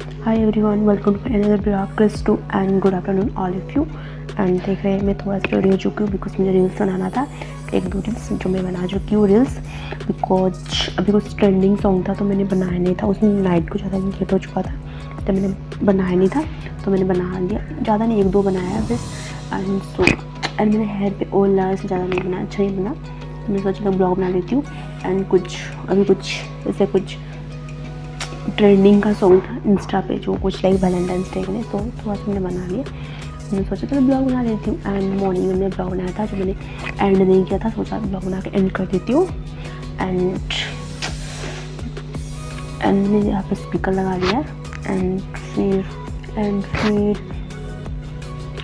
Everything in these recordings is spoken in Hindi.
Hi everyone, welcome to another blog. Chris to and good afternoon all of you. And देख रहे हैं मैं थोड़ा सा रेडी हो चुकी हूँ बिकॉज मुझे रील्स बनाना था, एक दो रील्स जो मैं बना चुकी हूँ रील्स। बिकॉज अभी कुछ ट्रेंडिंग सॉन्ग था तो मैंने बनाया नहीं था, उसमें नाइट को ज़्यादा लेट हो चुका था तो मैंने बनाया नहीं था, तो मैंने बना लिया। ज़्यादा नहीं, एक दो बनाया बस। एंड मैंने हेयर पे ऑयल लगाया, से ज़्यादा नहीं बनाया, अच्छा नहीं बना। तो मैं सोचा ब्लॉग बना लेती हूँ। एंड अभी कुछ ऐसे कुछ ट्रेंडिंग का सॉन्ग था इंस्टा पे, जो कुछ लाइक वैलेंटाइंस डे के लिए, तो थोड़ा सा मैंने बना लिया। मैंने सोचा चलो ब्लॉग बना लेती हूँ। एंड मॉर्निंग में मैंने ब्लॉग बनाया था जो मैंने एंड नहीं किया था, सोचा ब्लॉग बना के एंड कर देती हूँ। एंड मैंने यहाँ पे स्पीकर लगा लिया। एंड फिर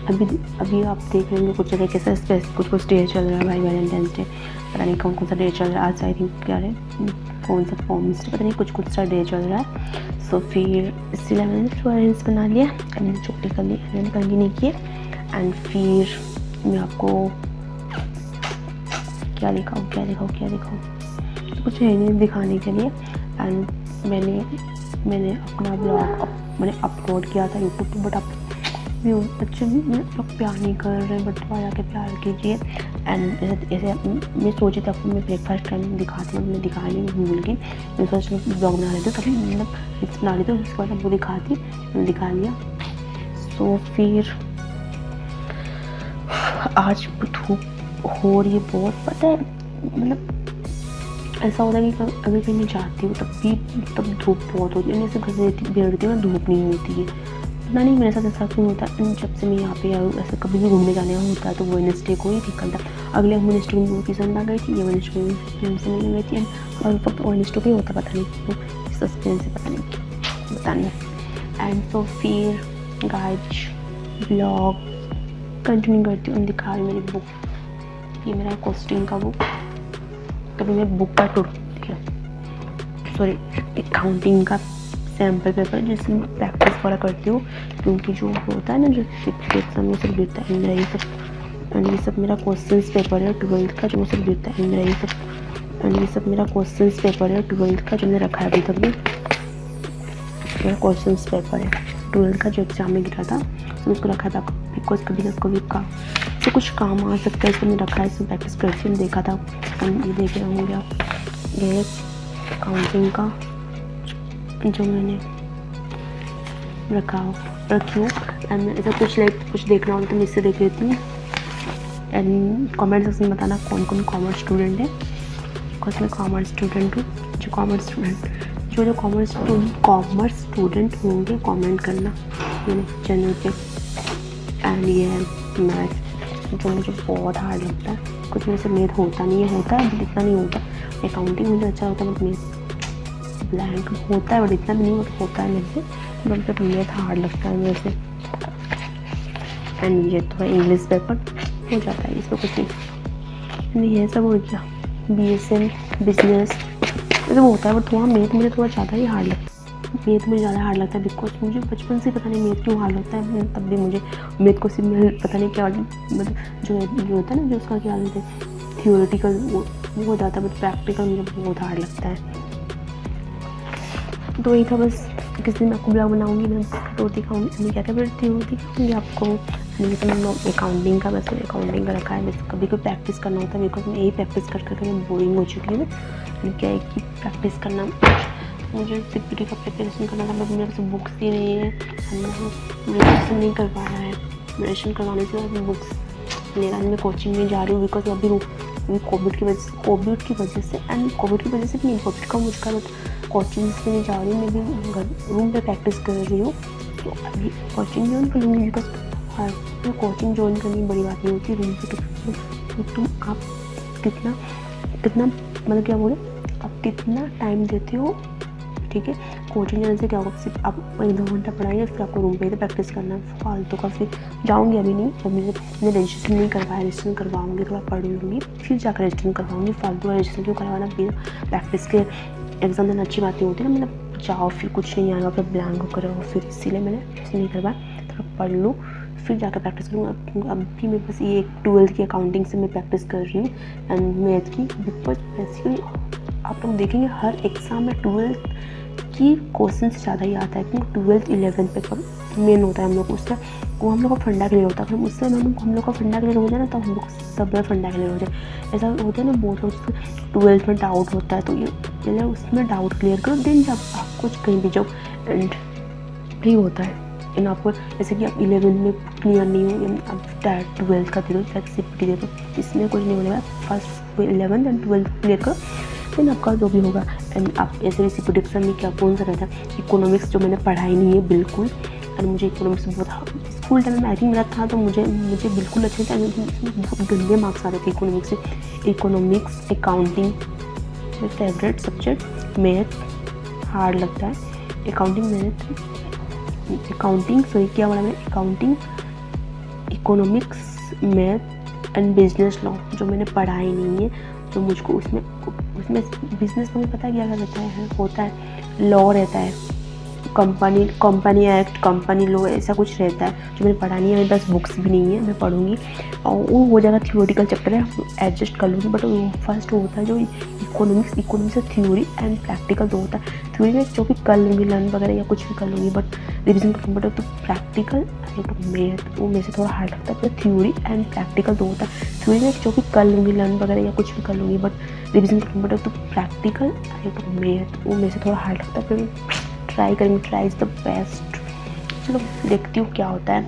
अभी आप देख रहे होंगे कुछ जगह कैसा कुछ डे चल रहा है भाई, वैलेंटाइंस डे। पता नहीं कौन सा डे चल रहा है आज, आई थिंक क्या है, कौन सा फॉर्म्स, पता नहीं कुछ सा डे चल रहा है। सो फिर इसलिए मैंने थोड़ा रील्स बना लिया। मैंने छोटी कर ली, मैंने कंगी नहीं किए। एंड फिर मैं आपको क्या दिखाऊँ तो कुछ है नहीं दिखाने के लिए। एंड मैंने अपना ब्लॉग मैंने अपलोड किया था यूट्यूब पर, बट आप अच्छे लोग प्यार नहीं कर रहे, बट वहाँ जाके प्यार कीजिए। एंड ऐसे मैं सोची थी आपको मैं ब्रेकफास्ट टाइम दिखाती हूँ, मैं दिखा नहीं, भूल गई। मैं सोचा ब्लॉग बना लेती हूँ, तभी मतलब रील्स बना लेती हूँ, उसके बाद आपको दिखाती, मैंने दिखा लिया। सो फिर आज धूप हो रही है बहुत, पता है मतलब ऐसा होता है कि अगर कहीं मैं जाती हूँ तब धूप बहुत होती है, मैं ऐसे घर से बैठती हूँ, धूप नहीं होती है, पता नहीं मेरे साथ ऐसा क्यों होता है। जब से मैं यहाँ पे आई, ऐसे कभी भी घूमने जाने का होता है तो वेडनेसडे को ही निकलता। अगले वेडनेसडे को मूवी पसंद आ गई थी, ये वेडनेसडे को फ्रेंड से मिलने गई थी। और वक्त वेडनेसडे को ही होता, पता नहीं क्यों, सस्पेंस से पता नहीं। एंड तो फिर गाइज ब्लॉग कंटिन्यू करती हूँ, दिखा रही मेरी बुक, ये मेरा कॉस्टिंग का बुक। कभी मैं बुक का अकाउंटिंग का सैम्पल पेपर जिसमें प्रैक्टिस वगैरह करती हूँ, क्योंकि जो होता है ना जो एग्जाम में सब गिरता है मेरा ये सब। एंड ये सब मेरा क्वेश्चंस पेपर है 12th का, जो सब गिरता है मेरा ये सब। एंड ये सब मेरा क्वेश्चंस पेपर है 12th का, जो मैंने रखा है अभी तक भी। मेरा क्वेश्चंस पेपर है 12th का जो एग्जाम में गिरा था, तो उसको रखा था बिकॉज कभी ना कभी का से कुछ काम आ सकता है, इसको मैंने रखा है, इसमें प्रैक्टिस करती हूँ। देखा था ये देख रहे होंगे आप, ये अकाउंटिंग का जो मैंने रखी हूँ। एंड ऐसा कुछ देखना हो तो मैं इससे देख लेती हूँ। एंड कमेंट सेक्शन में बताना कौन कौन कॉमर्स स्टूडेंट है, बिकॉज मैं कॉमर्स स्टूडेंट हूँ। जो कॉमर्स स्टूडेंट होंगे कमेंट करना मेरे चैनल पे। एंड ये है मैथ, जो मुझे बहुत हार्ड लगता है। कुछ मेरे से मैथ होता नहीं है, होता है इतना नहीं होता। अकाउंटिंग मुझे अच्छा होता है, बट मैथ ब्लैंक होता है, बट इतना भी नहीं होता है मेरे से, मतलब मैथ हार्ड लगता है मेरे से। एंड ये तो इंग्लिश पेपर हो जाता है, इसमें कुछ नहीं। ये सब हो गया BSN बिजनेस, ये सब होता है, बट थोड़ा मैथ मुझे थोड़ा ज़्यादा ही हार्ड लगता है। मैथ मुझे ज़्यादा हार्ड लगता है बिकॉज मुझे बचपन से पता नहीं मैथ क्यों हार्ड लगता है। तब भी मुझे मैथ को सिर्फ पता नहीं क्या, मतलब जो होता है ना, जो उसका क्या बोलते हैं थियोरेटिकल, वो हो जाता है, बट प्रैक्टिकल मुझे बहुत हार्ड लगता है। तो यही था बस। किस दिन मैं आपको ब्लॉग बनाऊंगी, मैं रोटी दिखाऊंगी, मैं क्या करती हूँ दिखाऊंगी आपको। नहीं तो मैंने अकाउंटिंग का बस अकाउंटिंग का रखा है, बस कभी कोई प्रैक्टिस करना होता है बिकॉज मैं यही प्रैक्टिस करके मैं बोरिंग हो चुकी हूँ। क्या है कि प्रैक्टिस करना, मुझे CPT का प्रिपरेशन करना था, बट मेरे पास बुक्स ही नहीं है, रजिस्ट्रेशन नहीं कर पा रहा है। रजिस्ट्रेशन करवाने से बाद बुक्स लेना, मैं कोचिंग में जा रही हूँ बिकॉज अभी कोविड की वजह से एंड कोविड की वजह से भी नहीं, कोविड का मुझका कोचिंग से नहीं जा रही हूँ, मैं भी रूम पे प्रैक्टिस कर रही हूँ। तो अभी कोचिंग ज्वाइन कर लूँगी बिकॉज कोचिंग ज्वाइन करनी बड़ी बात नहीं होती। रूम पे तुम आप कितना मतलब क्या बोले, आप कितना टाइम देते हो, ठीक है। कोचिंग जाने से क्या होगा, सिर्फ आप 1-2 घंटा पढ़ाइए, फिर आपको रूम पे ही प्रैक्टिस करना है फालतू का। फिर जाऊँगी अभी नहीं, जब मैंने रजिस्ट्रेशन नहीं करवाया, रजिस्ट्रेशन करवाऊँगी, थोड़ा पढ़ लूँगी, फिर जाकर रजिस्ट्रेशन करवाऊँगी। फालतू का रजिस्ट्रेशन क्यों करवाना, फिर प्रैक्टिस के एग्जाम देना अच्छी बातें होती है ना, मतलब जाओ फिर कुछ नहीं आएगा, फिर ब्लैंक करो, फिर इसीलिए मैंने ऐसे नहीं करवाया। थोड़ा पढ़ लूँ फिर जाकर प्रैक्टिस करूँगा। अभी मेरे पास ये 12th की अकाउंटिंग से मैं प्रैक्टिस कर रही हूँ एंड मैथ की, बिकॉज बेसिकली आप लोग देखेंगे हर एग्ज़ाम में 12th कि क्वेश्चन से ज़्यादा ही आता है, क्योंकि 12th 11th पे कब मेन होता है हम लोग को उसका, वो हम लोग का फंडा क्लियर होता है। अगर उससे हम लोग का फंडा क्लियर हो जाए ना, तो हम लोग सब में फंडा क्लियर हो जाए। ऐसा होता है ना, बहुत लोग 12th में डाउट होता है, तो ये पहले उसमें डाउट क्लियर करो, देन जब आप कुछ कहीं भी जाओ एंड ही होता है। इन आपको जैसे कि आप 11th में क्लियर नहीं हो, आप 12th का दे दो, CPT दे दो, इसमें कुछ नहीं होने वाला। First 11th and 12th clear करो, देन आपका जो भी होगा। एंड आप ऐसे भी CPT एग्जाम में क्या कौन सा रहता है, इकोनॉमिक्स जो मैंने पढ़ाई नहीं है बिल्कुल, और मुझे इकोनॉमिक्स बहुत स्कूल टाइम में आई थिंक मेरा था, तो मुझे बिल्कुल अच्छे से बहुत गंदे मार्क्स आ रहे थे इकोनॉमिक्स से। इकोनॉमिक्स, अकाउंटिंग मेरा फेवरेट सब्जेक्ट, मैथ हार्ड लगता है, अकाउंटिंग सॉरी क्या बोला मैंने, accounting, economics, math and business law जो मैंने पढ़ाई नहीं है, तो मुझको उसमें बिजनेस लॉ में पता है क्या रहता है, होता है लॉ रहता है, कंपनी एक्ट, कंपनी लॉ, ऐसा कुछ रहता है जो मैंने पढ़ा नहीं है। मेरे पास बुक्स भी नहीं है, मैं पढ़ूंगी और वो हो जाएगा। थियोरिटिकल चैप्टर है, एडजस्ट कर लूँगी, बट वो फर्स्ट होता है जो इकोनॉमिक्स से थ्योरी एंड प्रैक्टिकल तो होता है। थ्योरी में जो भी कर लूँगी, लर्न वगैरह या कुछ भी कर लूँगी, बट रिविजन कर लूँगी, बट तो प्रैक्टिकल तो मैथ वो मेरे से थोड़ा हार्ड लगता है। तो थ्योरी एंड प्रैक्टिकल तो होता है, थ्योरी में जो भी कर लूँगी, लर्न वगैरह या कुछ भी कर लूँगी, बट रिविजन कर लूँगी, बट तो प्रैक्टिकल तो मैथ वो मेरे से थोड़ा हार्ड लगता है। फिर ट्राई करेंगे, ट्राई इज़ द बेस्ट। चलो देखती हूँ क्या होता है,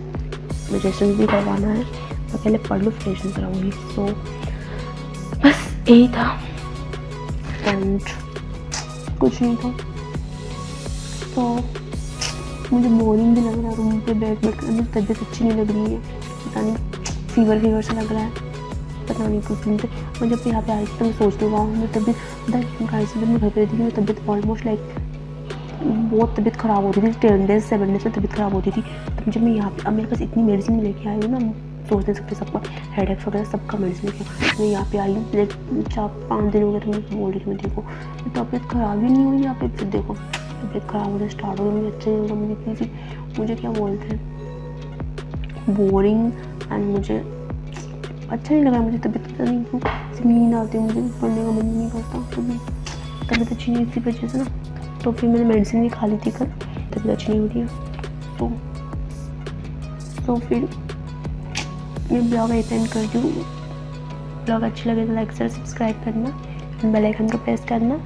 मुझे सेशन भी करवाना है, तो पहले पढ़ लूँ फिर सेशन कराऊँगी। सो बस यही था एंड कुछ नहीं था। तो मुझे बोरिंग भी लग रहा है रूम पे बैठ कर, मुझे तबीयत अच्छी नहीं लग रही है, पता नहीं फीवर सा लग रहा है, पता नहीं कुछ दिन से। मैं जब यहाँ पे आई थी तो मैं सोचती हूँ मेरी तबीयत मैं घर पर रहती थी, मेरी तबीयत ऑलमोस्ट लाइक बहुत तबीयत ख़राब होती थी, 10 डेज 7 डेज में तबीयत ख़राब होती थी। तो जब मैं यहाँ पे, अब मेरे पास इतनी मेडिसिन लेके आई हूँ ना, सोच नहीं सकते सबका हेडेक वगैरह सबका मेडिसिन लेके मैं यहाँ पे आई हूँ। लाइक 4-5 दिन हो गए, तो मैं बोल रही थी मैं देखो तबीयत ख़राब ही नहीं हुई यहाँ पे, फिर देखो तबीयत ख़राब होना स्टार्ट हो गई, मुझे अच्छा नहीं होगा, मुझे इतनी सी मुझे क्या बोलते हैं बोरिंग एंड मुझे अच्छा नहीं लगा, मुझे तबीयत पता नहीं क्यों नींद आती है, मुझे पढ़ने का मन नहीं करता, तबीयत अच्छी नहीं इसी वजह से ना। तो फिर मैंने मेडिसिन भी खा ली थी कल, तबीयत अच्छी नहीं हो रही है। तो फिर मैं ब्लॉग एंड करती हूँ। ब्लॉग अच्छी लगे तो लाइक शेयर सब्सक्राइब करना, बेल आइकन को प्रेस करना।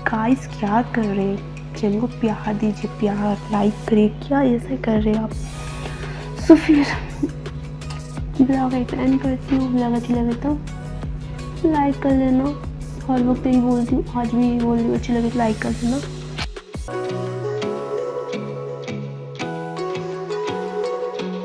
गाइस क्या कर रहे हैं, चैनल को प्यार दीजिए, प्यार लाइक करिए, क्या ऐसा कर रहे हैं आप। सो फिर ब्लॉग एंड करती हूँ, ब्लॉग अच्छी लगे तो लाइक कर लेना, हर वक्त यही बोलती हूँ, आज भी यही बोल रही हूँ, अच्छी लगे तो लाइक कर देना।